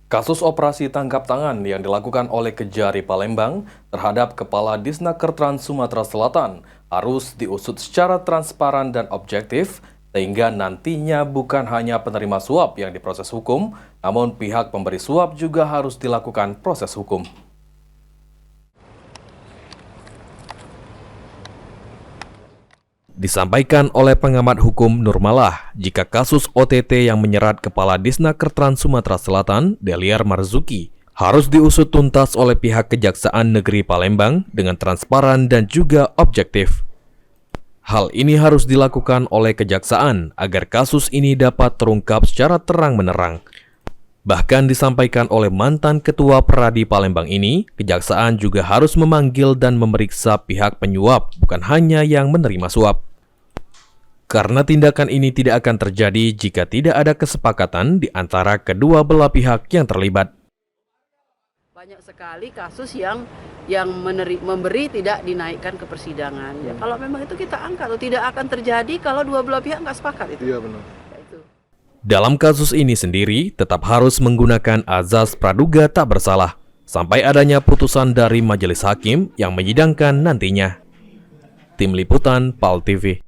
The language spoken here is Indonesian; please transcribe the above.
Kasus operasi tangkap tangan yang dilakukan oleh Kejari Palembang terhadap Kepala Disnaker Trans Sumatera Selatan harus diusut secara transparan dan objektif, sehingga nantinya bukan hanya penerima suap yang diproses hukum, namun pihak pemberi suap juga harus dilakukan proses hukum. Disampaikan oleh pengamat hukum Nurmalah, jika kasus OTT yang menyerat Kepala Disnaker Trans Sumatera Selatan, Deliar Marzuki, harus diusut tuntas oleh pihak Kejaksaan Negeri Palembang dengan transparan dan juga objektif. Hal ini harus dilakukan oleh Kejaksaan agar kasus ini dapat terungkap secara terang-menerang. Bahkan disampaikan oleh mantan Ketua Peradi Palembang ini, Kejaksaan juga harus memanggil dan memeriksa pihak penyuap, bukan hanya yang menerima suap. Karena tindakan ini tidak akan terjadi jika tidak ada kesepakatan di antara kedua belah pihak yang terlibat. Banyak sekali kasus yang memberi tidak dinaikkan ke persidangan. Ya, kalau memang itu kita angkat, tidak akan terjadi kalau dua belah pihak nggak sepakat itu. Iya benar. Dalam kasus ini sendiri, tetap harus menggunakan azas praduga tak bersalah, sampai adanya putusan dari majelis hakim yang menyidangkan nantinya. Tim Liputan PAL TV.